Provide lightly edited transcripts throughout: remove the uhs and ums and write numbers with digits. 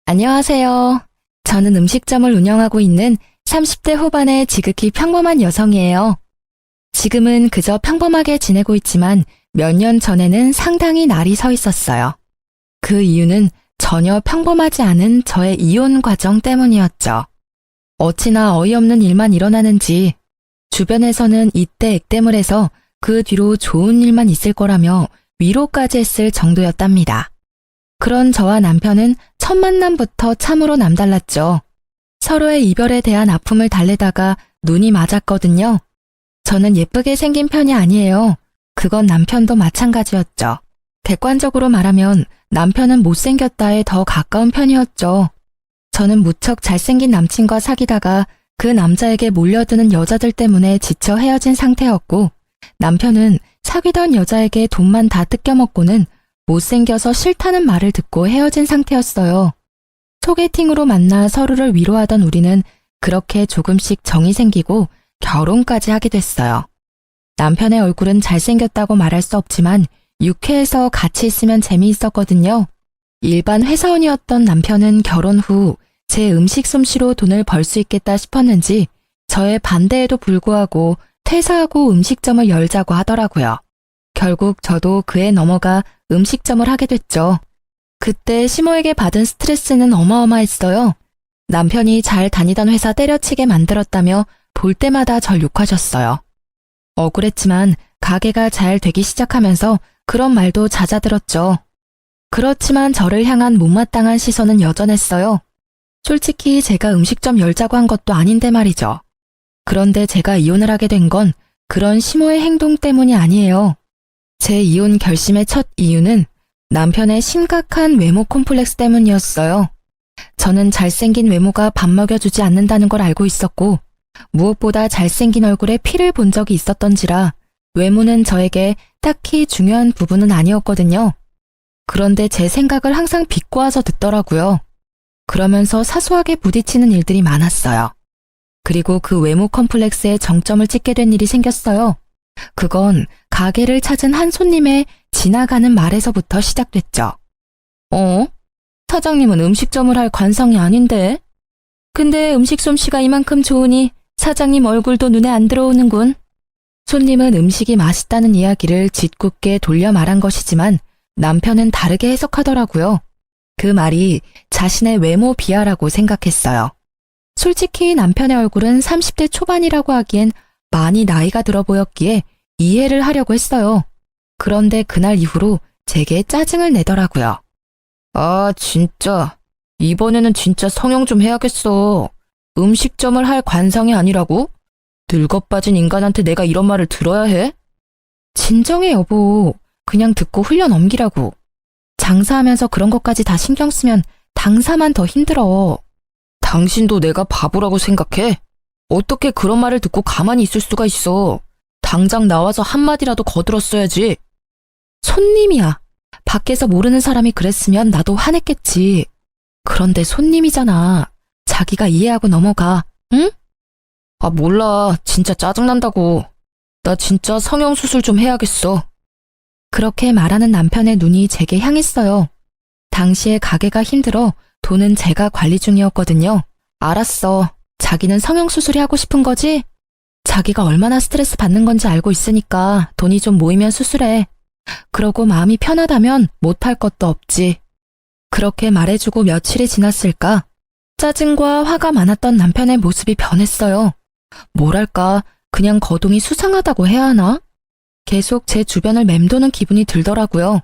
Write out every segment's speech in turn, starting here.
안녕하세요. 저는 음식점을 운영하고 있는 30대 후반의 지극히 평범한 여성이에요. 지금은 그저 평범하게 지내고 있지만 몇 년 전에는 상당히 날이 서 있었어요. 그 이유는 전혀 평범하지 않은 저의 이혼 과정 때문이었죠. 어찌나 어이없는 일만 일어나는지 주변에서는 이때 액땜을 해서 그 뒤로 좋은 일만 있을 거라며 위로까지 했을 정도였답니다. 그런 저와 남편은 첫 만남부터 참으로 남달랐죠. 서로의 이별에 대한 아픔을 달래다가 눈이 맞았거든요. 저는 예쁘게 생긴 편이 아니에요. 그건 남편도 마찬가지였죠. 객관적으로 말하면 남편은 못생겼다에 더 가까운 편이었죠. 저는 무척 잘생긴 남친과 사귀다가 그 남자에게 몰려드는 여자들 때문에 지쳐 헤어진 상태였고, 남편은 사귀던 여자에게 돈만 다 뜯겨먹고는 못생겨서 싫다는 말을 듣고 헤어진 상태였어요. 소개팅으로 만나 서로를 위로하던 우리는 그렇게 조금씩 정이 생기고 결혼까지 하게 됐어요. 남편의 얼굴은 잘생겼다고 말할 수 없지만 유쾌해서 같이 있으면 재미있었거든요. 일반 회사원이었던 남편은 결혼 후 제 음식 솜씨로 돈을 벌 수 있겠다 싶었는지 저의 반대에도 불구하고 퇴사하고 음식점을 열자고 하더라고요. 결국 저도 그에 넘어가 음식점을 하게 됐죠. 그때 시모에게 받은 스트레스는 어마어마했어요. 남편이 잘 다니던 회사 때려치게 만들었다며 볼 때마다 절 욕하셨어요. 억울했지만 가게가 잘 되기 시작하면서 그런 말도 잦아들었죠. 그렇지만 저를 향한 못마땅한 시선은 여전했어요. 솔직히 제가 음식점 열자고 한 것도 아닌데 말이죠. 그런데 제가 이혼을 하게 된 건 그런 시모의 행동 때문이 아니에요. 제 이혼 결심의 첫 이유는 남편의 심각한 외모 콤플렉스 때문이었어요. 저는 잘생긴 외모가 밥 먹여주지 않는다는 걸 알고 있었고, 무엇보다 잘생긴 얼굴에 피를 본 적이 있었던지라 외모는 저에게 딱히 중요한 부분은 아니었거든요. 그런데 제 생각을 항상 비꼬아서 듣더라고요. 그러면서 사소하게 부딪히는 일들이 많았어요. 그리고 그 외모 컴플렉스에 정점을 찍게 된 일이 생겼어요. 그건 가게를 찾은 한 손님의 지나가는 말에서부터 시작됐죠. 사장님은 음식점을 할 관성이 아닌데? 근데 음식 솜씨가 이만큼 좋으니 사장님 얼굴도 눈에 안 들어오는군. 손님은 음식이 맛있다는 이야기를 짓궂게 돌려 말한 것이지만 남편은 다르게 해석하더라고요. 그 말이 자신의 외모 비하라고 생각했어요. 솔직히 남편의 얼굴은 30대 초반이라고 하기엔 많이 나이가 들어 보였기에 이해를 하려고 했어요. 그런데 그날 이후로 제게 짜증을 내더라고요. 아, 진짜. 이번에는 진짜 성형 좀 해야겠어. 음식점을 할 관상이 아니라고? 늙어빠진 인간한테 내가 이런 말을 들어야 해? 진정해, 여보. 그냥 듣고 흘려 넘기라고. 장사하면서 그런 것까지 다 신경 쓰면 당사만 더 힘들어. 당신도 내가 바보라고 생각해? 어떻게 그런 말을 듣고 가만히 있을 수가 있어. 당장 나와서 한마디라도 거들었어야지. 손님이야. 밖에서 모르는 사람이 그랬으면 나도 화냈겠지. 그런데 손님이잖아. 자기가 이해하고 넘어가, 응? 아, 몰라. 진짜 짜증난다고. 나 진짜 성형수술 좀 해야겠어. 그렇게 말하는 남편의 눈이 제게 향했어요. 당시에 가게가 힘들어 돈은 제가 관리 중이었거든요. 알았어. 자기는 성형수술이 하고 싶은 거지? 자기가 얼마나 스트레스 받는 건지 알고 있으니까 돈이 좀 모이면 수술해. 그러고 마음이 편하다면 못할 것도 없지. 그렇게 말해주고 며칠이 지났을까? 짜증과 화가 많았던 남편의 모습이 변했어요. 뭐랄까, 그냥 거동이 수상하다고 해야 하나? 계속 제 주변을 맴도는 기분이 들더라고요.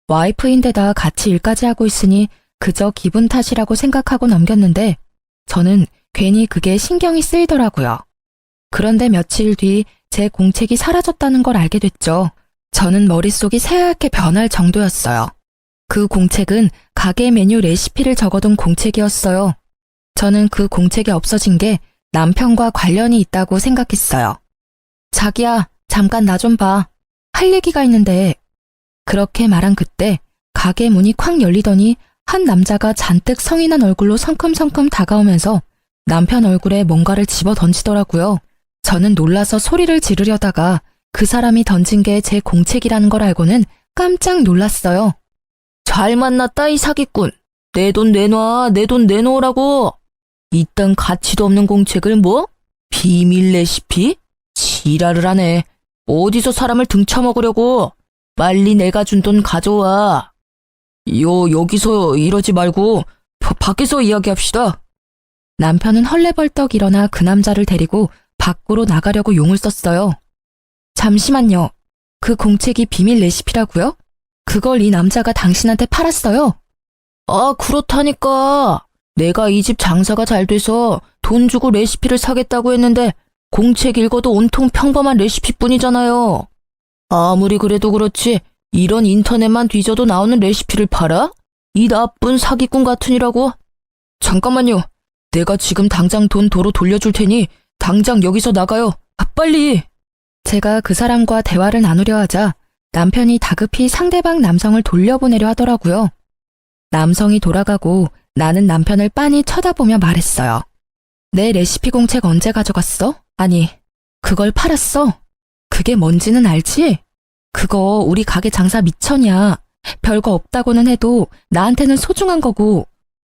와이프인데다 같이 일까지 하고 있으니 그저 기분 탓이라고 생각하고 넘겼는데 저는 괜히 그게 신경이 쓰이더라고요. 그런데 며칠 뒤 제 공책이 사라졌다는 걸 알게 됐죠. 저는 머릿속이 새하얗게 변할 정도였어요. 그 공책은 가게 메뉴 레시피를 적어둔 공책이었어요. 저는 그 공책이 없어진 게 남편과 관련이 있다고 생각했어요. 자기야, 잠깐 나 좀 봐. 할 얘기가 있는데. 그렇게 말한 그때 가게 문이 콱 열리더니 한 남자가 잔뜩 성이 난 얼굴로 성큼성큼 다가오면서 남편 얼굴에 뭔가를 집어 던지더라고요. 저는 놀라서 소리를 지르려다가 그 사람이 던진 게 제 공책이라는 걸 알고는 깜짝 놀랐어요. 잘 만났다, 이 사기꾼. 내 돈 내놔, 내 돈 내놓으라고. 이딴 가치도 없는 공책을 뭐? 비밀 레시피? 지랄을 하네. 어디서 사람을 등쳐먹으려고. 빨리 내가 준 돈 가져와. 여기서 이러지 말고 밖에서 이야기합시다. 남편은 헐레벌떡 일어나 그 남자를 데리고 밖으로 나가려고 용을 썼어요. 잠시만요. 그 공책이 비밀 레시피라고요? 그걸 이 남자가 당신한테 팔았어요? 아, 그렇다니까. 내가 이 집 장사가 잘 돼서 돈 주고 레시피를 사겠다고 했는데 공책 읽어도 온통 평범한 레시피뿐이잖아요. 아무리 그래도 그렇지 이런 인터넷만 뒤져도 나오는 레시피를 팔아? 이 나쁜 사기꾼 같으니라고. 잠깐만요. 내가 지금 당장 돈 도로 돌려줄 테니 당장 여기서 나가요. 빨리. 제가 그 사람과 대화를 나누려 하자 남편이 다급히 상대방 남성을 돌려보내려 하더라고요. 남성이 돌아가고 나는 남편을 빤히 쳐다보며 말했어요. 내 레시피 공책 언제 가져갔어? 아니, 그걸 팔았어. 그게 뭔지는 알지? 그거 우리 가게 장사 미천이야. 별거 없다고는 해도 나한테는 소중한 거고.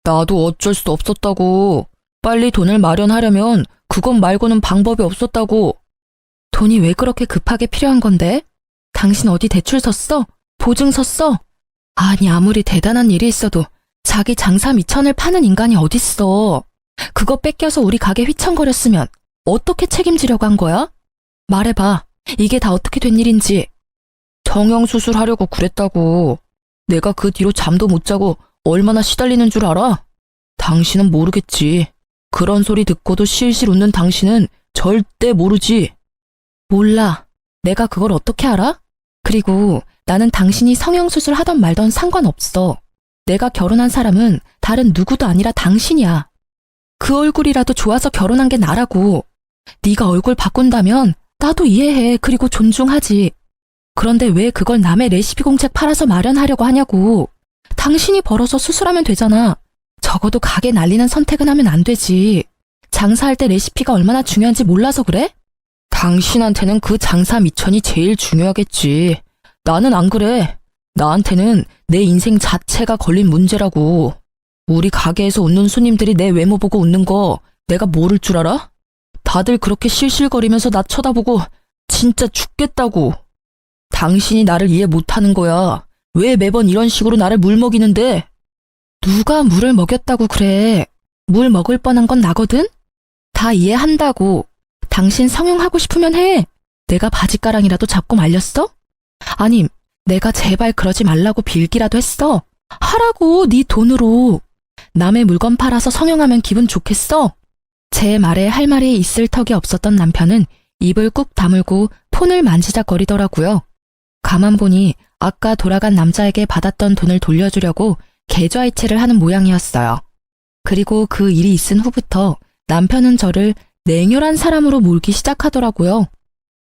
나도 어쩔 수 없었다고. 빨리 돈을 마련하려면 그것 말고는 방법이 없었다고. 돈이 왜 그렇게 급하게 필요한 건데? 당신 어디 대출 섰어? 보증 섰어? 아니, 아무리 대단한 일이 있어도 자기 장사 미천을 파는 인간이 어딨어. 그거 뺏겨서 우리 가게 휘청거렸으면 어떻게 책임지려고 한 거야? 말해봐. 이게 다 어떻게 된 일인지. 성형수술하려고 그랬다고. 내가 그 뒤로 잠도 못 자고 얼마나 시달리는 줄 알아? 당신은 모르겠지. 그런 소리 듣고도 실실 웃는 당신은 절대 모르지. 몰라. 내가 그걸 어떻게 알아? 그리고 나는 당신이 성형수술 하던 말던 상관없어. 내가 결혼한 사람은 다른 누구도 아니라 당신이야. 그 얼굴이라도 좋아서 결혼한 게 나라고. 네가 얼굴 바꾼다면 나도 이해해. 그리고 존중하지. 그런데 왜 그걸 남의 레시피 공책 팔아서 마련하려고 하냐고. 당신이 벌어서 수술하면 되잖아. 적어도 가게 날리는 선택은 하면 안 되지. 장사할 때 레시피가 얼마나 중요한지 몰라서 그래? 당신한테는 그 장사 미천이 제일 중요하겠지. 나는 안 그래. 나한테는 내 인생 자체가 걸린 문제라고. 우리 가게에서 웃는 손님들이 내 외모 보고 웃는 거 내가 모를 줄 알아? 다들 그렇게 실실거리면서 나 쳐다보고 진짜 죽겠다고. 당신이 나를 이해 못하는 거야. 왜 매번 이런 식으로 나를 물먹이는데? 누가 물을 먹였다고 그래. 물 먹을 뻔한 건 나거든? 다 이해한다고. 당신 성형하고 싶으면 해. 내가 바지가랑이라도 잡고 말렸어? 아니, 내가 제발 그러지 말라고 빌기라도 했어. 하라고, 네 돈으로. 남의 물건 팔아서 성형하면 기분 좋겠어? 제 말에 할 말이 있을 턱이 없었던 남편은 입을 꾹 다물고 폰을 만지작거리더라고요. 가만 보니 아까 돌아간 남자에게 받았던 돈을 돌려주려고 계좌이체를 하는 모양이었어요. 그리고 그 일이 있은 후부터 남편은 저를 냉혈한 사람으로 몰기 시작하더라고요.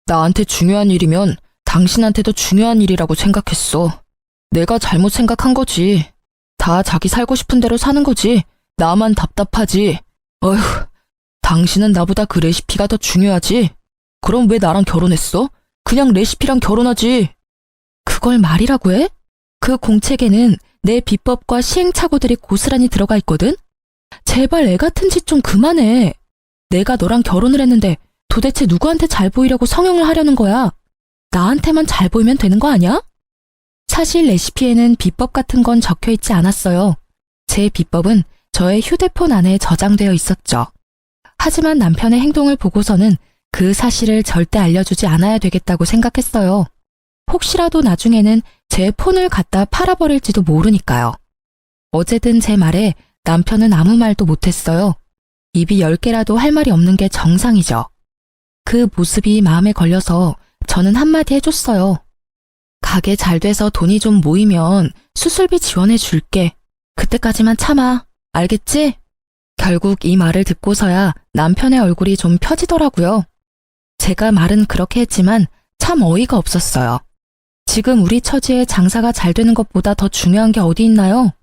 나한테 중요한 일이면 당신한테도 중요한 일이라고 생각했어. 내가 잘못 생각한 거지. 다 자기 살고 싶은 대로 사는 거지. 나만 답답하지. 어휴, 당신은 나보다 그 레시피가 더 중요하지? 그럼 왜 나랑 결혼했어? 그냥 레시피랑 결혼하지. 그걸 말이라고 해? 그 공책에는 내 비법과 시행착오들이 고스란히 들어가 있거든? 제발 애 같은 짓 좀 그만해. 내가 너랑 결혼을 했는데 도대체 누구한테 잘 보이려고 성형을 하려는 거야? 나한테만 잘 보이면 되는 거 아니야? 사실 레시피에는 비법 같은 건 적혀 있지 않았어요. 제 비법은 저의 휴대폰 안에 저장되어 있었죠. 하지만 남편의 행동을 보고서는 그 사실을 절대 알려주지 않아야 되겠다고 생각했어요. 혹시라도 나중에는 제 폰을 갖다 팔아버릴지도 모르니까요. 어제든 제 말에 남편은 아무 말도 못했어요. 입이 10개라도 할 말이 없는 게 정상이죠. 그 모습이 마음에 걸려서 저는 한마디 해줬어요. 가게 잘 돼서 돈이 좀 모이면 수술비 지원해 줄게. 그때까지만 참아. 알겠지? 결국 이 말을 듣고서야 남편의 얼굴이 좀 펴지더라고요. 제가 말은 그렇게 했지만 참 어이가 없었어요. 지금 우리 처지에 장사가 잘 되는 것보다 더 중요한 게 어디 있나요?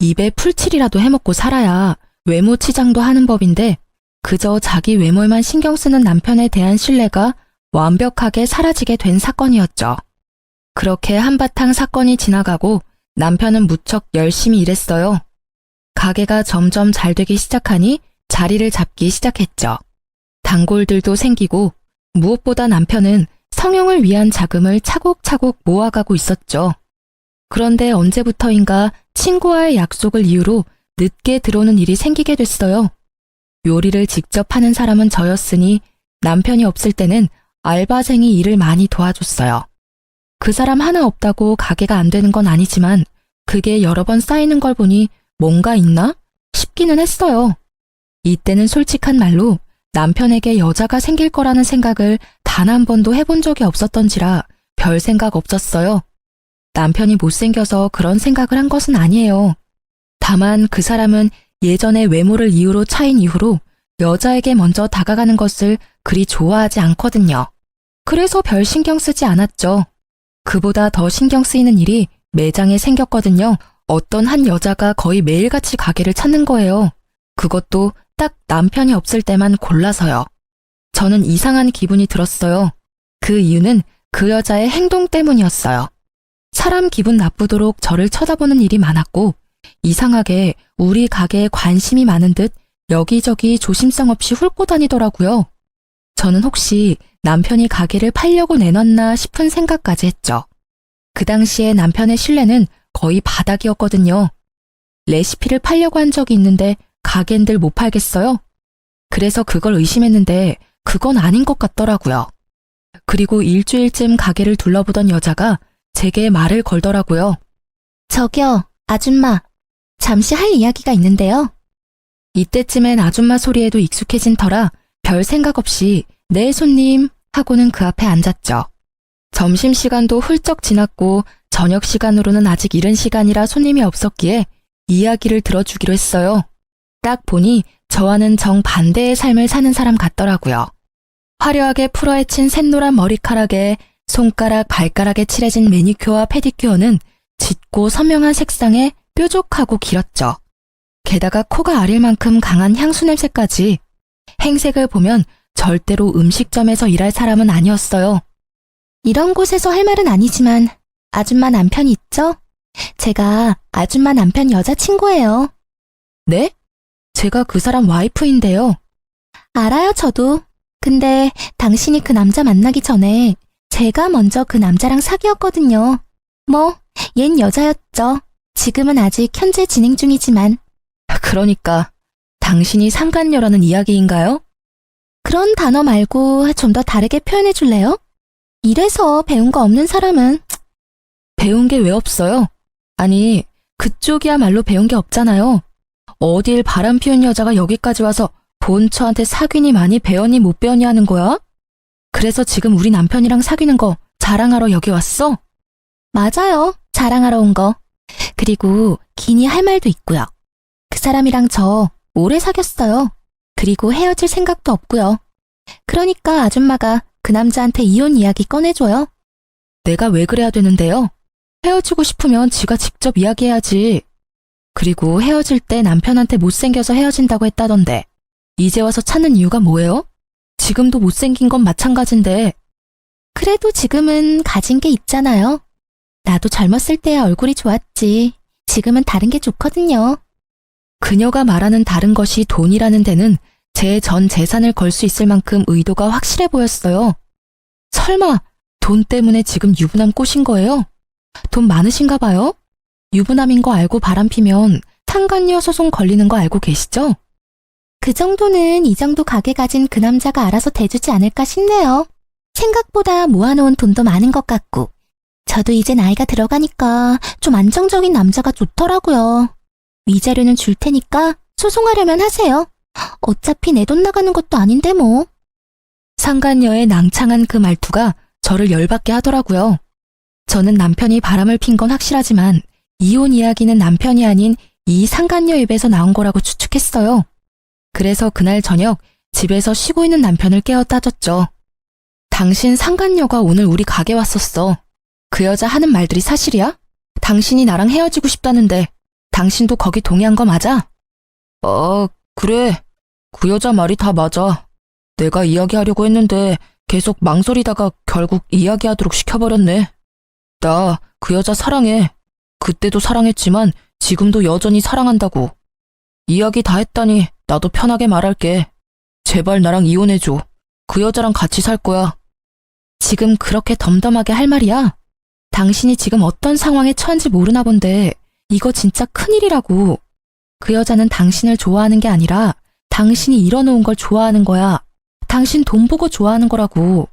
입에 풀칠이라도 해먹고 살아야 외모 치장도 하는 법인데 그저 자기 외모에만 신경 쓰는 남편에 대한 신뢰가 완벽하게 사라지게 된 사건이었죠. 그렇게 한바탕 사건이 지나가고 남편은 무척 열심히 일했어요. 가게가 점점 잘 되기 시작하니 자리를 잡기 시작했죠. 단골들도 생기고 무엇보다 남편은 성형을 위한 자금을 차곡차곡 모아가고 있었죠. 그런데 언제부터인가 친구와의 약속을 이유로 늦게 들어오는 일이 생기게 됐어요. 요리를 직접 하는 사람은 저였으니 남편이 없을 때는 알바생이 일을 많이 도와줬어요. 그 사람 하나 없다고 가게가 안 되는 건 아니지만 그게 여러 번 쌓이는 걸 보니 뭔가 있나 싶기는 했어요. 이때는 솔직한 말로 남편에게 여자가 생길 거라는 생각을 단 한 번도 해본 적이 없었던지라 별 생각 없었어요. 남편이 못생겨서 그런 생각을 한 것은 아니에요. 다만 그 사람은 예전에 외모를 이유로 차인 이후로 여자에게 먼저 다가가는 것을 그리 좋아하지 않거든요. 그래서 별 신경 쓰지 않았죠. 그보다 더 신경 쓰이는 일이 매장에 생겼거든요. 어떤 한 여자가 거의 매일같이 가게를 찾는 거예요. 그것도 딱 남편이 없을 때만 골라서요. 저는 이상한 기분이 들었어요. 그 이유는 그 여자의 행동 때문이었어요. 사람 기분 나쁘도록 저를 쳐다보는 일이 많았고 이상하게 우리 가게에 관심이 많은 듯 여기저기 조심성 없이 훑고 다니더라고요. 저는 혹시 남편이 가게를 팔려고 내놨나 싶은 생각까지 했죠. 그 당시에 남편의 신뢰는 거의 바닥이었거든요. 레시피를 팔려고 한 적이 있는데 가게인들 못 팔겠어요? 그래서 그걸 의심했는데 그건 아닌 것 같더라고요. 그리고 일주일쯤 가게를 둘러보던 여자가 제게 말을 걸더라고요. 저기요, 아줌마. 잠시 할 이야기가 있는데요. 이때쯤엔 아줌마 소리에도 익숙해진 터라 별 생각 없이 네 손님 하고는 그 앞에 앉았죠. 점심시간도 훌쩍 지났고 저녁 시간으로는 아직 이른 시간이라 손님이 없었기에 이야기를 들어주기로 했어요. 딱 보니 저와는 정반대의 삶을 사는 사람 같더라고요. 화려하게 풀어헤친 샛노란 머리카락에 손가락, 발가락에 칠해진 매니큐어와 페디큐어는 짙고 선명한 색상에 뾰족하고 길었죠. 게다가 코가 아릴 만큼 강한 향수 냄새까지. 행색을 보면 절대로 음식점에서 일할 사람은 아니었어요. 이런 곳에서 할 말은 아니지만 아줌마 남편이 있죠? 제가 아줌마 남편 여자친구예요. 네? 제가 그 사람 와이프인데요. 알아요, 저도. 근데 당신이 그 남자 만나기 전에 제가 먼저 그 남자랑 사귀었거든요. 뭐, 얜 여자였죠. 지금은 아직 현재 진행 중이지만. 그러니까 당신이 상간녀라는 이야기인가요? 그런 단어 말고 좀 더 다르게 표현해 줄래요? 이래서 배운 거 없는 사람은. 배운 게 왜 없어요? 아니, 그쪽이야말로 배운 게 없잖아요. 어딜 바람 피운 여자가 여기까지 와서 본처한테 사귀니 많이 배웠니 못 배웠니 하는 거야? 그래서 지금 우리 남편이랑 사귀는 거 자랑하러 여기 왔어? 맞아요. 자랑하러 온 거. 그리고 기니 할 말도 있고요. 그 사람이랑 저 오래 사귀었어요. 그리고 헤어질 생각도 없고요. 그러니까 아줌마가 그 남자한테 이혼 이야기 꺼내줘요. 내가 왜 그래야 되는데요? 헤어지고 싶으면 지가 직접 이야기해야지. 그리고 헤어질 때 남편한테 못생겨서 헤어진다고 했다던데 이제 와서 찾는 이유가 뭐예요? 지금도 못생긴 건 마찬가지인데. 그래도 지금은 가진 게 있잖아요. 나도 젊었을 때야 얼굴이 좋았지. 지금은 다른 게 좋거든요. 그녀가 말하는 다른 것이 돈이라는 데는 제 전 재산을 걸 수 있을 만큼 의도가 확실해 보였어요. 설마 돈 때문에 지금 유부남 꼬신 거예요? 돈 많으신가 봐요? 유부남인 거 알고 바람피면 상간녀 소송 걸리는 거 알고 계시죠? 그 정도는 이 정도 가게 가진 그 남자가 알아서 대주지 않을까 싶네요. 생각보다 모아놓은 돈도 많은 것 같고. 저도 이제 나이가 들어가니까 좀 안정적인 남자가 좋더라고요. 위자료는 줄 테니까 소송하려면 하세요. 어차피 내 돈 나가는 것도 아닌데 뭐. 상간녀의 낭창한 그 말투가 저를 열받게 하더라고요. 저는 남편이 바람을 핀 건 확실하지만 이혼 이야기는 남편이 아닌 이 상간녀 입에서 나온 거라고 추측했어요. 그래서 그날 저녁 집에서 쉬고 있는 남편을 깨워 따졌죠. 당신 상간녀가 오늘 우리 가게 왔었어. 그 여자 하는 말들이 사실이야? 당신이 나랑 헤어지고 싶다는데 당신도 거기 동의한 거 맞아? 그래. 그 여자 말이 다 맞아. 내가 이야기하려고 했는데 계속 망설이다가 결국 이야기하도록 시켜버렸네. 나 그 여자 사랑해. 그때도 사랑했지만 지금도 여전히 사랑한다고. 이야기 다 했다니 나도 편하게 말할게. 제발 나랑 이혼해줘. 그 여자랑 같이 살 거야. 지금 그렇게 덤덤하게 할 말이야? 당신이 지금 어떤 상황에 처한지 모르나 본데 이거 진짜 큰일이라고. 그 여자는 당신을 좋아하는 게 아니라 당신이 이뤄놓은 걸 좋아하는 거야. 당신 돈 보고 좋아하는 거라고.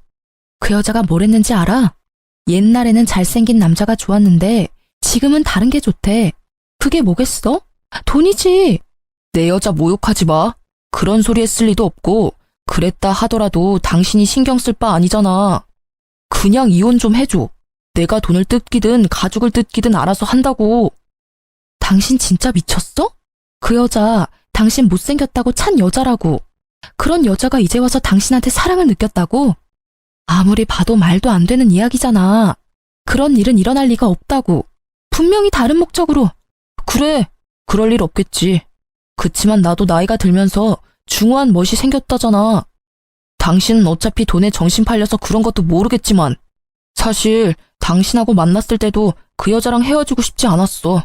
그 여자가 뭘 했는지 알아? 옛날에는 잘생긴 남자가 좋았는데 지금은 다른 게 좋대. 그게 뭐겠어? 돈이지. 내 여자 모욕하지 마. 그런 소리 했을 리도 없고 그랬다 하더라도 당신이 신경 쓸 바 아니잖아. 그냥 이혼 좀 해줘. 내가 돈을 뜯기든 가죽을 뜯기든 알아서 한다고. 당신 진짜 미쳤어? 그 여자 당신 못생겼다고 찬 여자라고. 그런 여자가 이제 와서 당신한테 사랑을 느꼈다고? 아무리 봐도 말도 안 되는 이야기잖아. 그런 일은 일어날 리가 없다고. 분명히 다른 목적으로. 그래, 그럴 일 없겠지. 그치만 나도 나이가 들면서 중후한 멋이 생겼다잖아. 당신은 어차피 돈에 정신 팔려서 그런 것도 모르겠지만 사실 당신하고 만났을 때도 그 여자랑 헤어지고 싶지 않았어.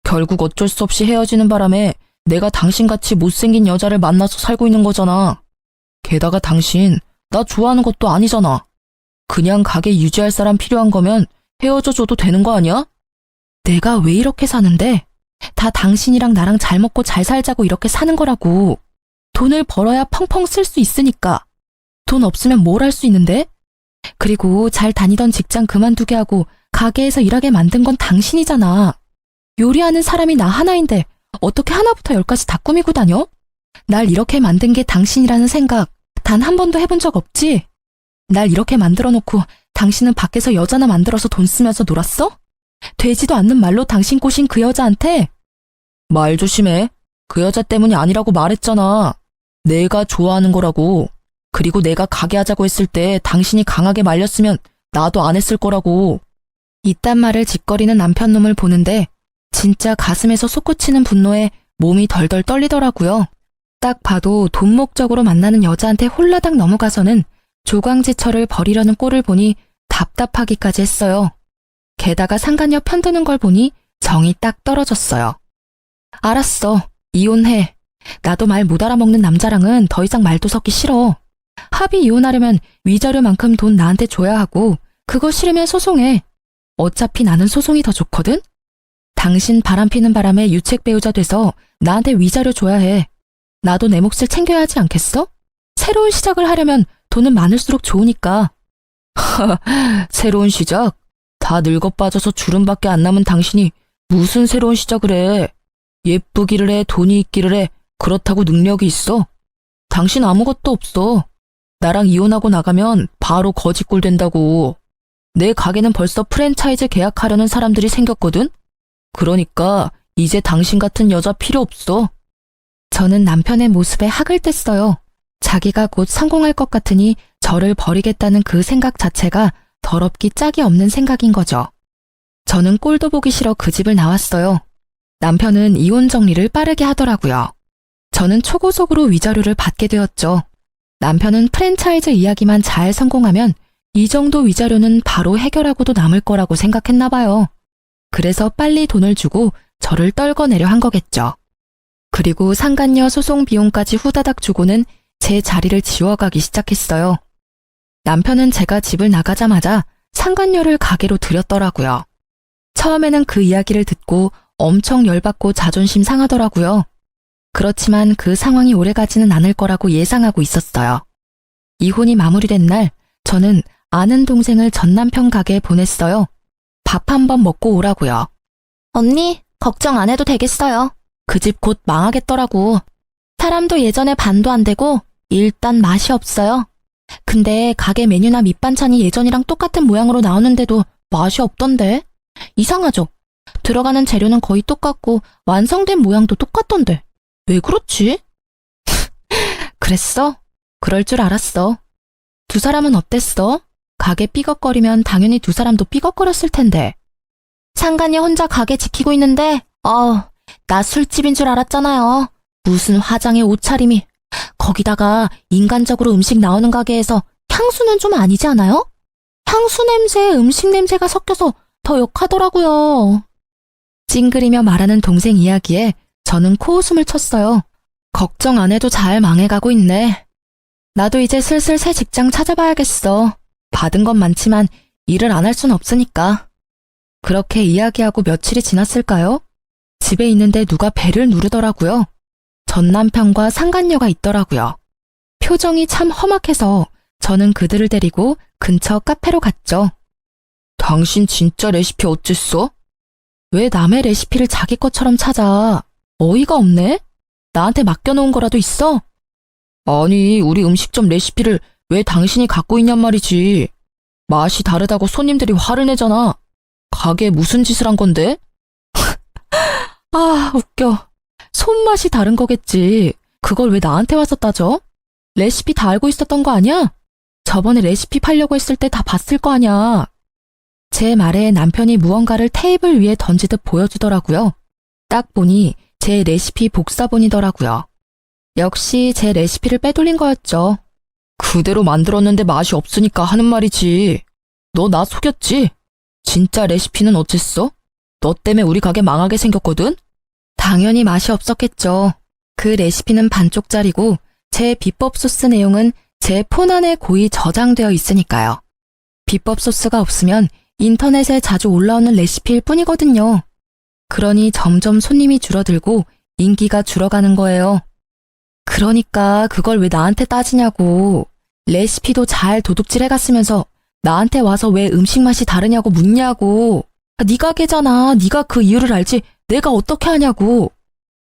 결국 어쩔 수 없이 헤어지는 바람에 내가 당신같이 못생긴 여자를 만나서 살고 있는 거잖아. 게다가 당신 나 좋아하는 것도 아니잖아. 그냥 가게 유지할 사람 필요한 거면 헤어져 줘도 되는 거 아니야? 내가 왜 이렇게 사는데? 다 당신이랑 나랑 잘 먹고 잘 살자고 이렇게 사는 거라고. 돈을 벌어야 펑펑 쓸 수 있으니까. 돈 없으면 뭘 할 수 있는데? 그리고 잘 다니던 직장 그만두게 하고 가게에서 일하게 만든 건 당신이잖아. 요리하는 사람이 나 하나인데 어떻게 하나부터 열까지 다 꾸미고 다녀? 날 이렇게 만든 게 당신이라는 생각 단 한 번도 해본 적 없지? 날 이렇게 만들어 놓고 당신은 밖에서 여자나 만들어서 돈 쓰면서 놀았어? 되지도 않는 말로 당신 꼬신 그 여자한테? 말 조심해. 그 여자 때문이 아니라고 말했잖아. 내가 좋아하는 거라고. 그리고 내가 가게 하자고 했을 때 당신이 강하게 말렸으면 나도 안 했을 거라고. 이딴 말을 짓거리는 남편 놈을 보는데 진짜 가슴에서 솟구치는 분노에 몸이 덜덜 떨리더라고요. 딱 봐도 돈 목적으로 만나는 여자한테 홀라당 넘어가서는 조광지철을 버리려는 꼴을 보니 답답하기까지 했어요. 게다가 상간녀 편드는 걸 보니 정이 딱 떨어졌어요. 알았어. 이혼해. 나도 말 못 알아먹는 남자랑은 더 이상 말도 섞기 싫어. 합의 이혼하려면 위자료만큼 돈 나한테 줘야 하고 그거 싫으면 소송해. 어차피 나는 소송이 더 좋거든? 당신 바람피는 바람에 유책 배우자 돼서 나한테 위자료 줘야 해. 나도 내 몫을 챙겨야 하지 않겠어? 새로운 시작을 하려면 돈은 많을수록 좋으니까. 새로운 시작? 다 늙어 빠져서 주름밖에 안 남은 당신이 무슨 새로운 시작을 해. 예쁘기를 해, 돈이 있기를 해. 그렇다고 능력이 있어? 당신 아무것도 없어. 나랑 이혼하고 나가면 바로 거지꼴 된다고. 내 가게는 벌써 프랜차이즈 계약하려는 사람들이 생겼거든? 그러니까 이제 당신 같은 여자 필요 없어. 저는 남편의 모습에 학을 뗐어요. 자기가 곧 성공할 것 같으니 저를 버리겠다는 그 생각 자체가 더럽기 짝이 없는 생각인 거죠. 저는 꼴도 보기 싫어 그 집을 나왔어요. 남편은 이혼 정리를 빠르게 하더라고요. 저는 초고속으로 위자료를 받게 되었죠. 남편은 프랜차이즈 이야기만 잘 성공하면 이 정도 위자료는 바로 해결하고도 남을 거라고 생각했나 봐요. 그래서 빨리 돈을 주고 저를 떨궈내려 한 거겠죠. 그리고 상간녀 소송 비용까지 후다닥 주고는 제 자리를 지워가기 시작했어요. 남편은 제가 집을 나가자마자 상간녀를 가게로 들였더라고요. 처음에는 그 이야기를 듣고 엄청 열받고 자존심 상하더라고요. 그렇지만 그 상황이 오래가지는 않을 거라고 예상하고 있었어요. 이혼이 마무리된 날 저는 아는 동생을 전남편 가게에 보냈어요. 밥 한번 먹고 오라고요. 언니, 걱정 안 해도 되겠어요. 그 집 곧 망하겠더라고. 사람도 예전에 반도 안 되고 일단 맛이 없어요. 근데 가게 메뉴나 밑반찬이 예전이랑 똑같은 모양으로 나오는데도 맛이 없던데? 이상하죠? 들어가는 재료는 거의 똑같고 완성된 모양도 똑같던데. 왜 그렇지? 그랬어? 그럴 줄 알았어. 두 사람은 어땠어? 가게 삐걱거리면 당연히 두 사람도 삐걱거렸을 텐데. 상간녀 혼자 가게 지키고 있는데 나 술집인 줄 알았잖아요. 무슨 화장에 옷차림이. 거기다가 인간적으로 음식 나오는 가게에서 향수는 좀 아니지 않아요? 향수 냄새에 음식 냄새가 섞여서 더 역하더라고요. 찡그리며 말하는 동생 이야기에 저는 코웃음을 쳤어요. 걱정 안 해도 잘 망해가고 있네. 나도 이제 슬슬 새 직장 찾아봐야겠어. 받은 건 많지만 일을 안 할 순 없으니까. 그렇게 이야기하고 며칠이 지났을까요? 집에 있는데 누가 벨을 누르더라고요. 전 남편과 상간녀가 있더라고요. 표정이 참 험악해서 저는 그들을 데리고 근처 카페로 갔죠. 당신 진짜 레시피 어쨌어? 왜 남의 레시피를 자기 것처럼 찾아? 어이가 없네? 나한테 맡겨놓은 거라도 있어? 아니, 우리 음식점 레시피를 왜 당신이 갖고 있냔 말이지. 맛이 다르다고 손님들이 화를 내잖아. 가게에 무슨 짓을 한 건데? 아, 웃겨. 손맛이 다른 거겠지. 그걸 왜 나한테 와서 따져? 레시피 다 알고 있었던 거 아니야? 저번에 레시피 팔려고 했을 때 다 봤을 거 아니야. 제 말에 남편이 무언가를 테이블 위에 던지듯 보여주더라고요. 딱 보니 제 레시피 복사본이더라고요. 역시 제 레시피를 빼돌린 거였죠. 그대로 만들었는데 맛이 없으니까 하는 말이지. 너 나 속였지? 진짜 레시피는 어쨌어? 너 때문에 우리 가게 망하게 생겼거든? 당연히 맛이 없었겠죠. 그 레시피는 반쪽짜리고 제 비법 소스 내용은 제 폰 안에 고이 저장되어 있으니까요. 비법 소스가 없으면 인터넷에 자주 올라오는 레시피일 뿐이거든요. 그러니 점점 손님이 줄어들고 인기가 줄어가는 거예요. 그러니까 그걸 왜 나한테 따지냐고. 레시피도 잘 도둑질해갔으면서 나한테 와서 왜 음식 맛이 다르냐고 묻냐고. 네 가게잖아. 네가 그 이유를 알지 내가 어떻게 하냐고.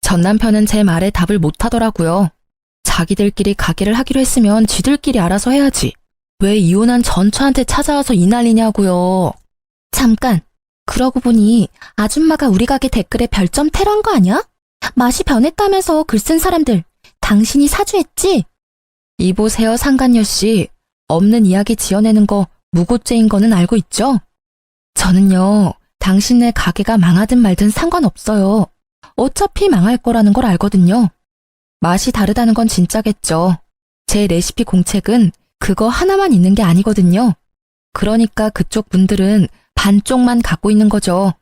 전 남편은 제 말에 답을 못하더라고요. 자기들끼리 가게를 하기로 했으면 지들끼리 알아서 해야지. 왜 이혼한 전처한테 찾아와서 이 난리냐고요. 잠깐. 그러고 보니 아줌마가 우리 가게 댓글에 별점 테러한 거 아니야? 맛이 변했다면서 글 쓴 사람들 당신이 사주했지? 이보세요 상간녀 씨. 없는 이야기 지어내는 거 무고죄인 거는 알고 있죠? 저는요. 당신네 가게가 망하든 말든 상관없어요. 어차피 망할 거라는 걸 알거든요. 맛이 다르다는 건 진짜겠죠. 제 레시피 공책은 그거 하나만 있는 게 아니거든요. 그러니까 그쪽 분들은 반쪽만 갖고 있는 거죠.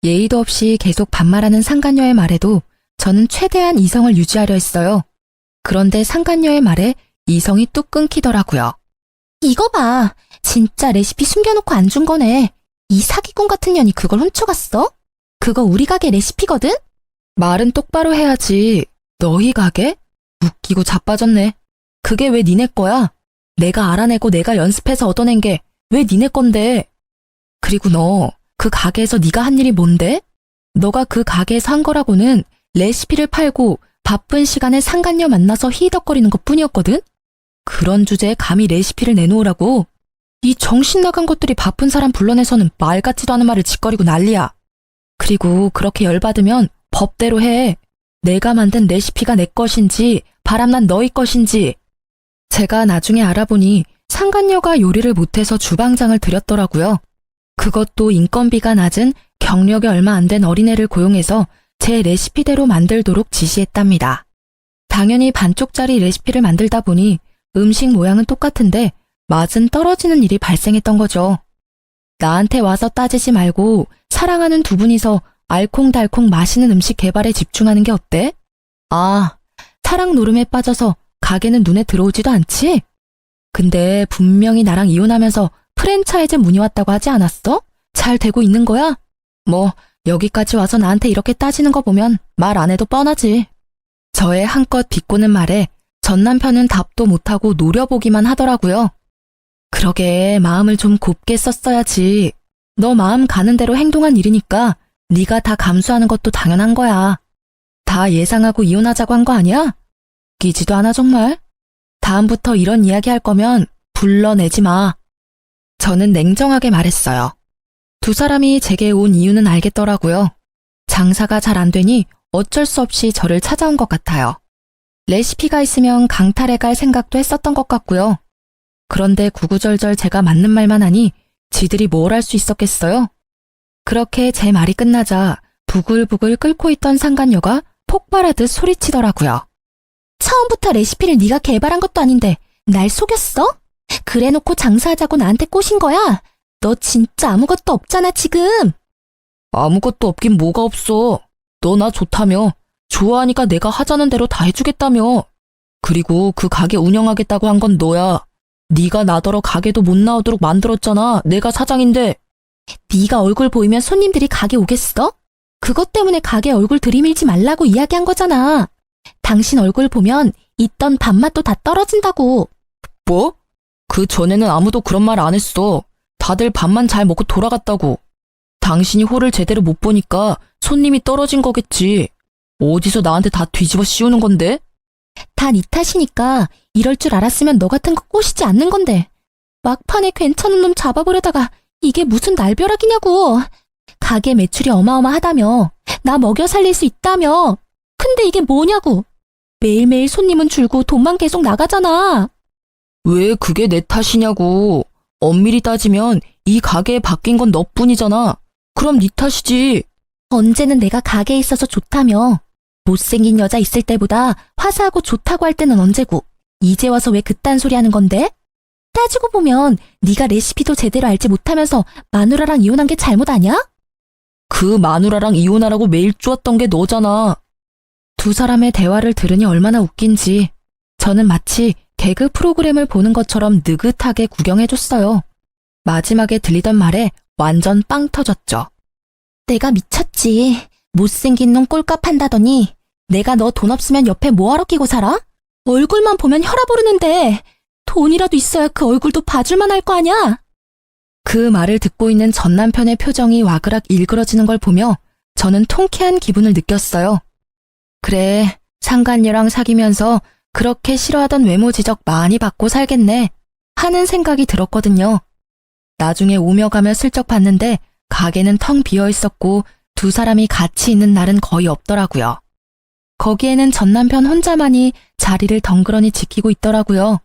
예의도 없이 계속 반말하는 상간녀의 말에도 저는 최대한 이성을 유지하려 했어요. 그런데 상간녀의 말에 이성이 뚝 끊기더라고요. 이거 봐. 진짜 레시피 숨겨놓고 안 준 거네. 이 사기꾼 같은 년이 그걸 훔쳐갔어? 그거 우리 가게 레시피거든? 말은 똑바로 해야지. 너희 가게? 웃기고 자빠졌네. 그게 왜 니네 거야? 내가 알아내고 내가 연습해서 얻어낸 게 왜 니네 건데? 그리고 너 그 가게에서 네가 한 일이 뭔데? 너가 그 가게에서 한 거라고는 레시피를 팔고 바쁜 시간에 상간녀 만나서 히덕거리는 것뿐이었거든? 그런 주제에 감히 레시피를 내놓으라고? 이 정신 나간 것들이 바쁜 사람 불러내서는 말 같지도 않은 말을 짓거리고 난리야. 그리고 그렇게 열받으면 법대로 해. 내가 만든 레시피가 내 것인지 바람난 너희 것인지. 제가 나중에 알아보니 상간녀가 요리를 못해서 주방장을 들였더라고요. 그것도 인건비가 낮은 경력이 얼마 안 된 어린애를 고용해서 제 레시피대로 만들도록 지시했답니다. 당연히 반쪽짜리 레시피를 만들다 보니 음식 모양은 똑같은데 맛은 떨어지는 일이 발생했던 거죠. 나한테 와서 따지지 말고 사랑하는 두 분이서 알콩달콩 맛있는 음식 개발에 집중하는 게 어때? 아, 사랑 노름에 빠져서 가게는 눈에 들어오지도 않지? 근데 분명히 나랑 이혼하면서 프랜차이즈 문의 왔다고 하지 않았어? 잘 되고 있는 거야? 뭐 여기까지 와서 나한테 이렇게 따지는 거 보면 말 안 해도 뻔하지. 저의 한껏 비꼬는 말에 전 남편은 답도 못하고 노려보기만 하더라고요. 그러게 마음을 좀 곱게 썼어야지. 너 마음 가는 대로 행동한 일이니까 네가 다 감수하는 것도 당연한 거야. 다 예상하고 이혼하자고 한 거 아니야? 끼지도 않아 정말. 다음부터 이런 이야기 할 거면 불러내지 마. 저는 냉정하게 말했어요. 두 사람이 제게 온 이유는 알겠더라고요. 장사가 잘 안 되니 어쩔 수 없이 저를 찾아온 것 같아요. 레시피가 있으면 강탈해 갈 생각도 했었던 것 같고요. 그런데 구구절절 제가 맞는 말만 하니 지들이 뭘 할 수 있었겠어요? 그렇게 제 말이 끝나자 부글부글 끓고 있던 상간녀가 폭발하듯 소리치더라고요. 처음부터 레시피를 네가 개발한 것도 아닌데 날 속였어? 그래놓고 장사하자고 나한테 꼬신 거야? 너 진짜 아무것도 없잖아 지금. 아무것도 없긴 뭐가 없어. 너 나 좋다며. 좋아하니까 내가 하자는 대로 다 해주겠다며. 그리고 그 가게 운영하겠다고 한 건 너야. 네가 나더러 가게도 못 나오도록 만들었잖아. 내가 사장인데. 네가 얼굴 보이면 손님들이 가게 오겠어? 그것 때문에 가게 얼굴 들이밀지 말라고 이야기한 거잖아. 당신 얼굴 보면 있던 밥맛도 다 떨어진다고. 뭐? 그 전에는 아무도 그런 말 안 했어. 다들 밥만 잘 먹고 돌아갔다고. 당신이 홀을 제대로 못 보니까 손님이 떨어진 거겠지. 어디서 나한테 다 뒤집어 씌우는 건데? 다 네 탓이니까 이럴 줄 알았으면 너 같은 거 꼬시지 않는 건데. 막판에 괜찮은 놈 잡아보려다가 이게 무슨 날벼락이냐고. 가게 매출이 어마어마하다며. 나 먹여 살릴 수 있다며. 근데 이게 뭐냐고. 매일매일 손님은 줄고 돈만 계속 나가잖아. 왜 그게 내 탓이냐고. 엄밀히 따지면 이 가게에 바뀐 건 너뿐이잖아. 그럼 네 탓이지. 언제는 내가 가게에 있어서 좋다며. 못생긴 여자 있을 때보다 화사하고 좋다고 할 때는 언제고. 이제 와서 왜 그딴 소리 하는 건데? 따지고 보면 네가 레시피도 제대로 알지 못하면서 마누라랑 이혼한 게 잘못 아냐? 그 마누라랑 이혼하라고 메일 주었던 게 너잖아. 두 사람의 대화를 들으니 얼마나 웃긴지. 저는 마치 개그 프로그램을 보는 것처럼 느긋하게 구경해줬어요. 마지막에 들리던 말에 완전 빵 터졌죠. 내가 미쳤지. 못생긴 놈 꼴값 한다더니 내가 너 돈 없으면 옆에 뭐하러 끼고 살아? 얼굴만 보면 혈압 오르는데 돈이라도 있어야 그 얼굴도 봐줄만 할 거 아냐? 그 말을 듣고 있는 전 남편의 표정이 와그락 일그러지는 걸 보며 저는 통쾌한 기분을 느꼈어요. 그래, 상간녀랑 사귀면서 그렇게 싫어하던 외모 지적 많이 받고 살겠네 하는 생각이 들었거든요. 나중에 오며 가며 슬쩍 봤는데 가게는 텅 비어 있었고 두 사람이 같이 있는 날은 거의 없더라고요. 거기에는 전 남편 혼자만이 자리를 덩그러니 지키고 있더라고요.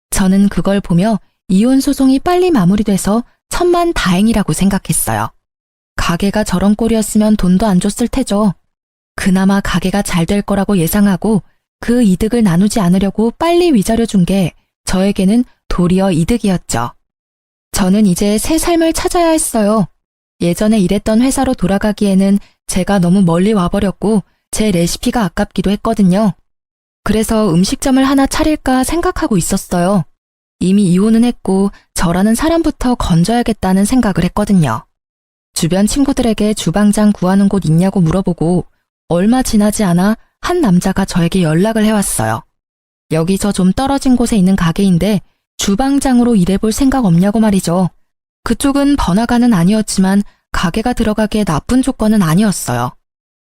저는 그걸 보며 이혼 소송이 빨리 마무리돼서 천만 다행이라고 생각했어요. 가게가 저런 꼴이었으면 돈도 안 줬을 테죠. 그나마 가게가 잘 될 거라고 예상하고 그 이득을 나누지 않으려고 빨리 위자료 준 게 저에게는 도리어 이득이었죠. 저는 이제 새 삶을 찾아야 했어요. 예전에 일했던 회사로 돌아가기에는 제가 너무 멀리 와버렸고 제 레시피가 아깝기도 했거든요. 그래서 음식점을 하나 차릴까 생각하고 있었어요. 이미 이혼은 했고 저라는 사람부터 건져야겠다는 생각을 했거든요. 주변 친구들에게 주방장 구하는 곳 있냐고 물어보고 얼마 지나지 않아 한 남자가 저에게 연락을 해왔어요. 여기서 좀 떨어진 곳에 있는 가게인데 주방장으로 일해볼 생각 없냐고 말이죠. 그쪽은 번화가는 아니었지만 가게가 들어가기에 나쁜 조건은 아니었어요.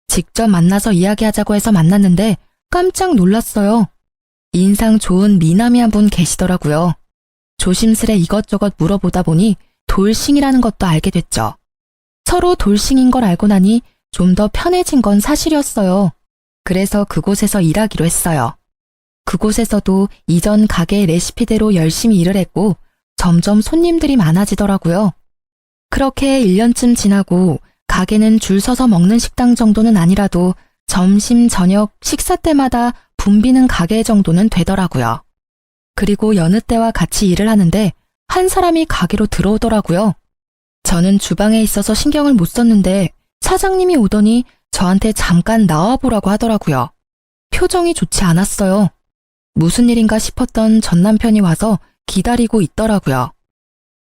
직접 만나서 이야기하자고 해서 만났는데 깜짝 놀랐어요. 인상 좋은 미남이 한 분 계시더라고요. 조심스레 이것저것 물어보다 보니 돌싱이라는 것도 알게 됐죠. 서로 돌싱인 걸 알고 나니 좀 더 편해진 건 사실이었어요. 그래서 그곳에서 일하기로 했어요. 그곳에서도 이전 가게의 레시피대로 열심히 일을 했고 점점 손님들이 많아지더라고요. 그렇게 1년쯤 지나고 가게는 줄 서서 먹는 식당 정도는 아니라도 점심, 저녁, 식사 때마다 붐비는 가게 정도는 되더라고요. 그리고 여느 때와 같이 일을 하는데 한 사람이 가게로 들어오더라고요. 저는 주방에 있어서 신경을 못 썼는데 사장님이 오더니 저한테 잠깐 나와보라고 하더라고요. 표정이 좋지 않았어요. 무슨 일인가 싶었던 전 남편이 와서 기다리고 있더라고요.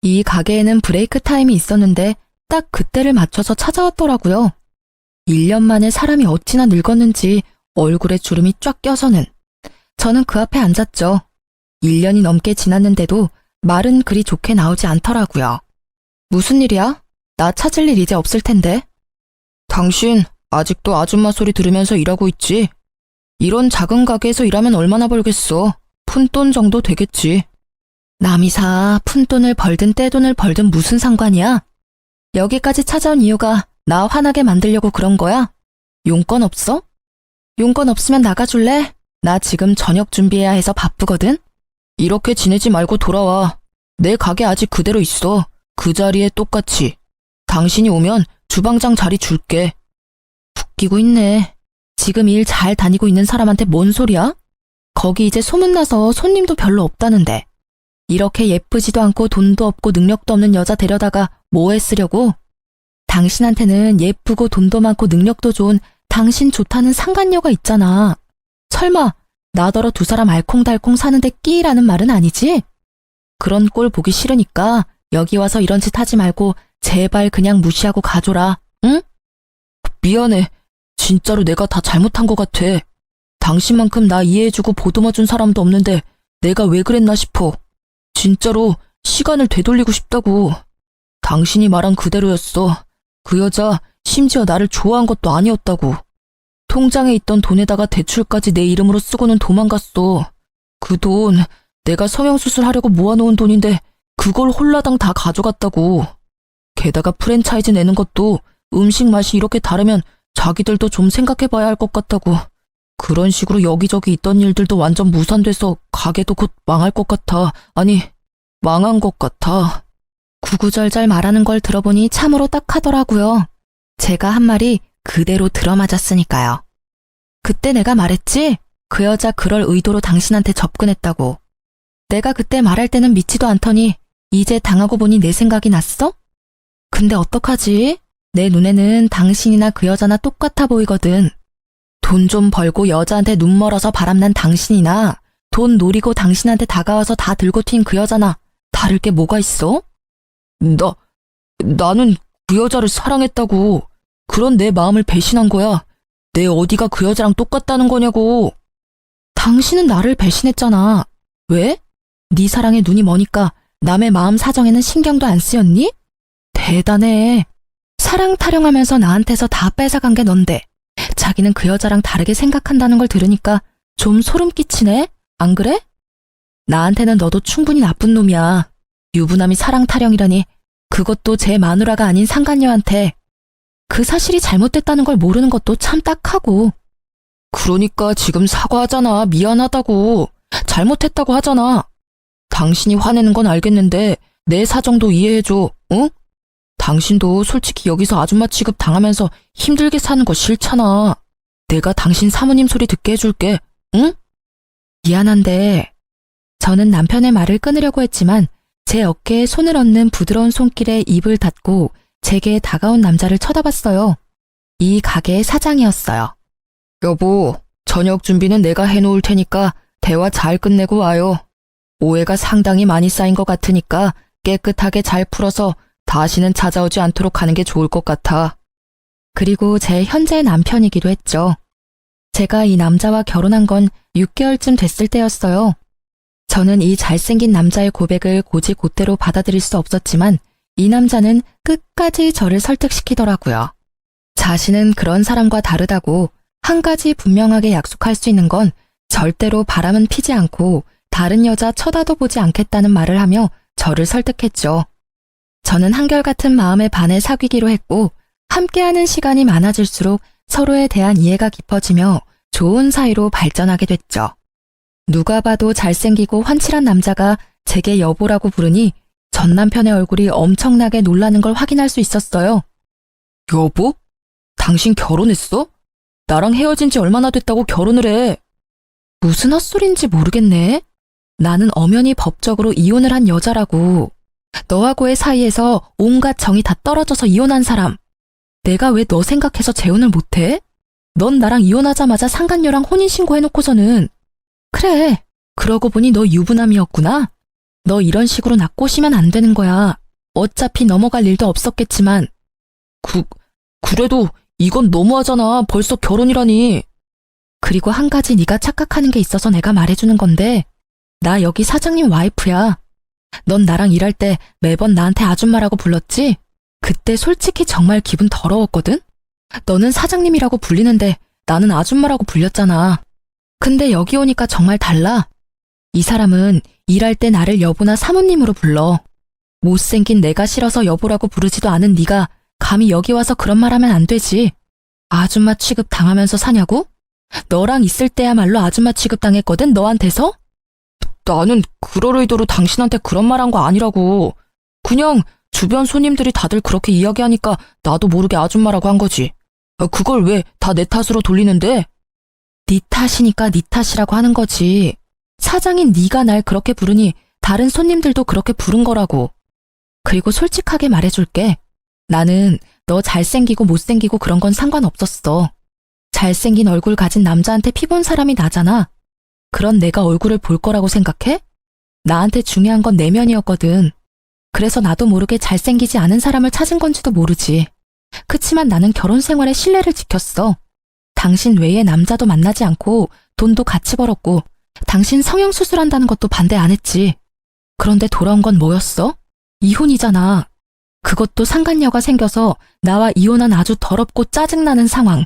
이 가게에는 브레이크 타임이 있었는데 딱 그때를 맞춰서 찾아왔더라고요. 1년 만에 사람이 어찌나 늙었는지 얼굴에 주름이 쫙 껴서는. 저는 그 앞에 앉았죠. 1년이 넘게 지났는데도 말은 그리 좋게 나오지 않더라고요. 무슨 일이야? 나 찾을 일 이제 없을 텐데. 당신 아직도 아줌마 소리 들으면서 일하고 있지? 이런 작은 가게에서 일하면 얼마나 벌겠어? 푼돈 정도 되겠지. 남이사 푼돈을 벌든 떼돈을 벌든 무슨 상관이야? 여기까지 찾아온 이유가 나 화나게 만들려고 그런 거야? 용건 없어? 용건 없으면 나가줄래? 나 지금 저녁 준비해야 해서 바쁘거든? 이렇게 지내지 말고 돌아와. 내 가게 아직 그대로 있어. 그 자리에 똑같이. 당신이 오면 주방장 자리 줄게. 웃기고 있네. 지금 일 잘 다니고 있는 사람한테 뭔 소리야? 거기 이제 소문나서 손님도 별로 없다는데. 이렇게 예쁘지도 않고 돈도 없고 능력도 없는 여자 데려다가 뭐에 쓰려고? 당신한테는 예쁘고 돈도 많고 능력도 좋은 당신 좋다는 상간녀가 있잖아. 설마 나더러 두 사람 알콩달콩 사는데 끼라는 말은 아니지? 그런 꼴 보기 싫으니까 여기 와서 이런 짓 하지 말고 제발 그냥 무시하고 가줘라, 응? 미안해. 진짜로 내가 다 잘못한 것 같아. 당신만큼 나 이해해주고 보듬어준 사람도 없는데 내가 왜 그랬나 싶어. 진짜로 시간을 되돌리고 싶다고. 당신이 말한 그대로였어. 그 여자 심지어 나를 좋아한 것도 아니었다고. 통장에 있던 돈에다가 대출까지 내 이름으로 쓰고는 도망갔어. 그 돈 내가 성형수술 하려고 모아놓은 돈인데 그걸 홀라당 다 가져갔다고. 게다가 프랜차이즈 내는 것도 음식 맛이 이렇게 다르면 자기들도 좀 생각해봐야 할 것 같다고. 그런 식으로 여기저기 있던 일들도 완전 무산돼서 가게도 곧 망할 것 같아. 아니, 망한 것 같아. 구구절절 말하는 걸 들어보니 참으로 딱하더라고요. 제가 한 말이 그대로 들어맞았으니까요. 그때 내가 말했지? 그 여자 그럴 의도로 당신한테 접근했다고. 내가 그때 말할 때는 믿지도 않더니 이제 당하고 보니 내 생각이 났어? 근데 어떡하지? 내 눈에는 당신이나 그 여자나 똑같아 보이거든. 돈 좀 벌고 여자한테 눈 멀어서 바람난 당신이나 돈 노리고 당신한테 다가와서 다 들고 튄 그 여자나 다를 게 뭐가 있어? 나는 그 여자를 사랑했다고. 그런 내 마음을 배신한 거야. 내 어디가 그 여자랑 똑같다는 거냐고. 당신은 나를 배신했잖아. 왜? 네 사랑에 눈이 머니까 남의 마음 사정에는 신경도 안 쓰였니? 대단해. 사랑 타령하면서 나한테서 다 뺏어간 게 넌데 자기는 그 여자랑 다르게 생각한다는 걸 들으니까 좀 소름 끼치네? 안 그래? 나한테는 너도 충분히 나쁜 놈이야. 유부남이 사랑 타령이라니. 그것도 제 마누라가 아닌 상간녀한테. 그 사실이 잘못됐다는 걸 모르는 것도 참 딱하고. 그러니까 지금 사과하잖아. 미안하다고. 잘못했다고 하잖아. 당신이 화내는 건 알겠는데 내 사정도 이해해줘. 응? 당신도 솔직히 여기서 아줌마 취급 당하면서 힘들게 사는 거 싫잖아. 내가 당신 사모님 소리 듣게 해줄게. 응? 미안한데 저는 남편의 말을 끊으려고 했지만 제 어깨에 손을 얹는 부드러운 손길에 입을 닫고 제게 다가온 남자를 쳐다봤어요. 이 가게의 사장이었어요. 여보, 저녁 준비는 내가 해놓을 테니까 대화 잘 끝내고 와요. 오해가 상당히 많이 쌓인 것 같으니까 깨끗하게 잘 풀어서 다시는 찾아오지 않도록 하는 게 좋을 것 같아. 그리고 제 현재 남편이기도 했죠. 제가 이 남자와 결혼한 건 6개월쯤 됐을 때였어요. 저는 이 잘생긴 남자의 고백을 곧이곧대로 받아들일 수 없었지만 이 남자는 끝까지 저를 설득시키더라고요. 자신은 그런 사람과 다르다고 한 가지 분명하게 약속할 수 있는 건 절대로 바람은 피지 않고 다른 여자 쳐다도 보지 않겠다는 말을 하며 저를 설득했죠. 저는 한결같은 마음에 반해 사귀기로 했고 함께하는 시간이 많아질수록 서로에 대한 이해가 깊어지며 좋은 사이로 발전하게 됐죠. 누가 봐도 잘생기고 환칠한 남자가 제게 여보라고 부르니 전 남편의 얼굴이 엄청나게 놀라는 걸 확인할 수 있었어요. 여보? 당신 결혼했어? 나랑 헤어진 지 얼마나 됐다고 결혼을 해? 무슨 헛소린지 모르겠네. 나는 엄연히 법적으로 이혼을 한 여자라고. 너하고의 사이에서 온갖 정이 다 떨어져서 이혼한 사람. 내가 왜 너 생각해서 재혼을 못해? 넌 나랑 이혼하자마자 상간녀랑 혼인신고 해놓고서는. 그래, 그러고 보니 너 유부남이었구나. 너 이런 식으로 나 꼬시면 안 되는 거야. 어차피 넘어갈 일도 없었겠지만. 그래도 이건 너무하잖아. 벌써 결혼이라니. 그리고 한 가지 네가 착각하는 게 있어서 내가 말해주는 건데 나 여기 사장님 와이프야. 넌 나랑 일할 때 매번 나한테 아줌마라고 불렀지? 그때 솔직히 정말 기분 더러웠거든? 너는 사장님이라고 불리는데 나는 아줌마라고 불렸잖아. 근데 여기 오니까 정말 달라. 이 사람은 일할 때 나를 여보나 사모님으로 불러. 못생긴 내가 싫어서 여보라고 부르지도 않은 네가 감히 여기 와서 그런 말 하면 안 되지. 아줌마 취급 당하면서 사냐고? 너랑 있을 때야말로 아줌마 취급 당했거든, 너한테서? 나는 그럴 의도로 당신한테 그런 말 한 거 아니라고. 그냥 주변 손님들이 다들 그렇게 이야기하니까 나도 모르게 아줌마라고 한 거지. 그걸 왜 다 내 탓으로 돌리는데? 네 탓이니까 네 탓이라고 하는 거지. 사장인 네가 날 그렇게 부르니 다른 손님들도 그렇게 부른 거라고. 그리고 솔직하게 말해줄게. 나는 너 잘생기고 못생기고 그런 건 상관없었어. 잘생긴 얼굴 가진 남자한테 피본 사람이 나잖아. 그런 내가 얼굴을 볼 거라고 생각해? 나한테 중요한 건 내면이었거든. 그래서 나도 모르게 잘생기지 않은 사람을 찾은 건지도 모르지. 그치만 나는 결혼 생활에 신뢰를 지켰어. 당신 외에 남자도 만나지 않고 돈도 같이 벌었고 당신 성형수술한다는 것도 반대 안 했지. 그런데 돌아온 건 뭐였어? 이혼이잖아. 그것도 상간녀가 생겨서 나와 이혼한 아주 더럽고 짜증나는 상황.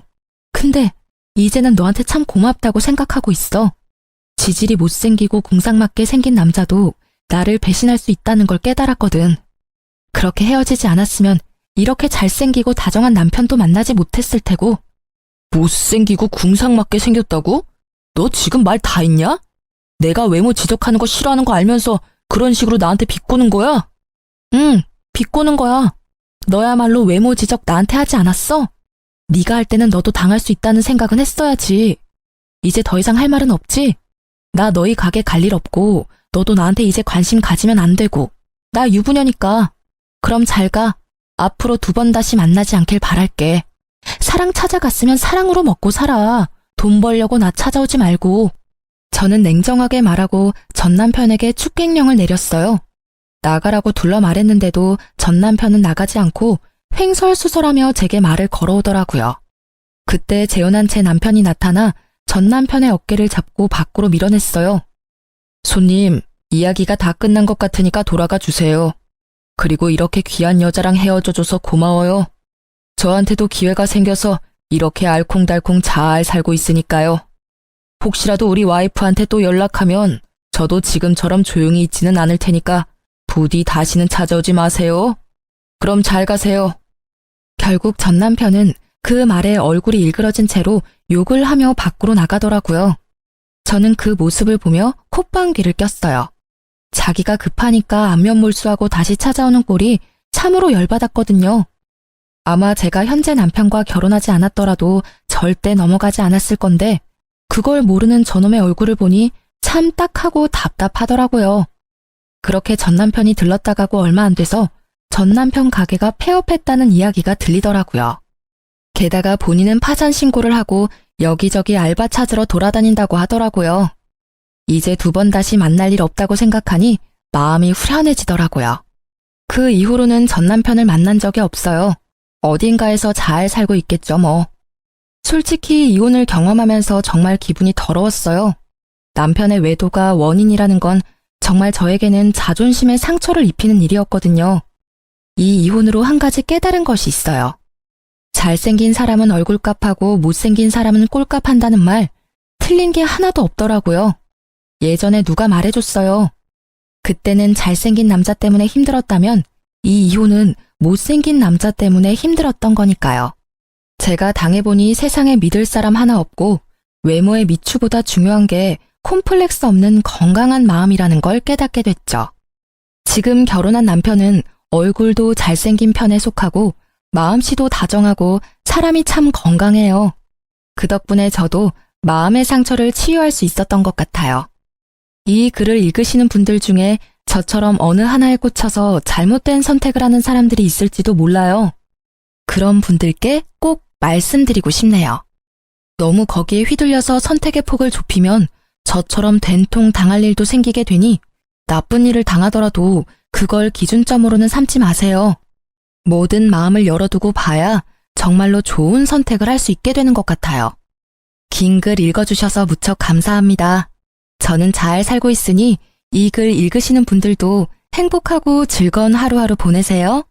근데 이제는 너한테 참 고맙다고 생각하고 있어. 지질이 못생기고 공상맞게 생긴 남자도 나를 배신할 수 있다는 걸 깨달았거든. 그렇게 헤어지지 않았으면 이렇게 잘생기고 다정한 남편도 만나지 못했을 테고. 못생기고 궁상맞게 생겼다고? 너 지금 말 다 했냐? 내가 외모 지적하는 거 싫어하는 거 알면서 그런 식으로 나한테 비꼬는 거야? 응, 비꼬는 거야. 너야말로 외모 지적 나한테 하지 않았어? 네가 할 때는 너도 당할 수 있다는 생각은 했어야지. 이제 더 이상 할 말은 없지? 나 너희 가게 갈 일 없고 너도 나한테 이제 관심 가지면 안 되고. 나 유부녀니까. 그럼 잘 가. 앞으로 2번 다시 만나지 않길 바랄게. 사랑 찾아갔으면 사랑으로 먹고 살아. 돈 벌려고 나 찾아오지 말고. 저는 냉정하게 말하고 전 남편에게 축객령을 내렸어요. 나가라고 둘러 말했는데도 전 남편은 나가지 않고 횡설수설하며 제게 말을 걸어오더라고요. 그때 재혼한 제 남편이 나타나 전 남편의 어깨를 잡고 밖으로 밀어냈어요. 손님, 이야기가 다 끝난 것 같으니까 돌아가 주세요. 그리고 이렇게 귀한 여자랑 헤어져줘서 고마워요. 저한테도 기회가 생겨서 이렇게 알콩달콩 잘 살고 있으니까요. 혹시라도 우리 와이프한테 또 연락하면 저도 지금처럼 조용히 있지는 않을 테니까 부디 다시는 찾아오지 마세요. 그럼 잘 가세요. 결국 전 남편은 그 말에 얼굴이 일그러진 채로 욕을 하며 밖으로 나가더라고요. 저는 그 모습을 보며 콧방귀를 꼈어요. 자기가 급하니까 안면몰수하고 다시 찾아오는 꼴이 참으로 열받았거든요. 아마 제가 현재 남편과 결혼하지 않았더라도 절대 넘어가지 않았을 건데 그걸 모르는 저놈의 얼굴을 보니 참 딱하고 답답하더라고요. 그렇게 전 남편이 들렀다 가고 얼마 안 돼서 전 남편 가게가 폐업했다는 이야기가 들리더라고요. 게다가 본인은 파산 신고를 하고 여기저기 알바 찾으러 돌아다닌다고 하더라고요. 이제 2번 다시 만날 일 없다고 생각하니 마음이 후련해지더라고요. 그 이후로는 전 남편을 만난 적이 없어요. 어딘가에서 잘 살고 있겠죠 뭐. 솔직히 이혼을 경험하면서 정말 기분이 더러웠어요. 남편의 외도가 원인이라는 건 정말 저에게는 자존심에 상처를 입히는 일이었거든요. 이 이혼으로 한 가지 깨달은 것이 있어요. 잘생긴 사람은 얼굴값하고 못생긴 사람은 꼴값한다는 말, 틀린 게 하나도 없더라고요. 예전에 누가 말해줬어요. 그때는 잘생긴 남자 때문에 힘들었다면 이 이혼은 못생긴 남자 때문에 힘들었던 거니까요. 제가 당해보니 세상에 믿을 사람 하나 없고 외모의 미추보다 중요한 게 콤플렉스 없는 건강한 마음이라는 걸 깨닫게 됐죠. 지금 결혼한 남편은 얼굴도 잘생긴 편에 속하고 마음씨도 다정하고 사람이 참 건강해요. 그 덕분에 저도 마음의 상처를 치유할 수 있었던 것 같아요. 이 글을 읽으시는 분들 중에 저처럼 어느 하나에 꽂혀서 잘못된 선택을 하는 사람들이 있을지도 몰라요. 그런 분들께 꼭 말씀드리고 싶네요. 너무 거기에 휘둘려서 선택의 폭을 좁히면 저처럼 된통 당할 일도 생기게 되니 나쁜 일을 당하더라도 그걸 기준점으로는 삼지 마세요. 모든 마음을 열어두고 봐야 정말로 좋은 선택을 할 수 있게 되는 것 같아요. 긴 글 읽어주셔서 무척 감사합니다. 저는 잘 살고 있으니 이 글 읽으시는 분들도 행복하고 즐거운 하루하루 보내세요.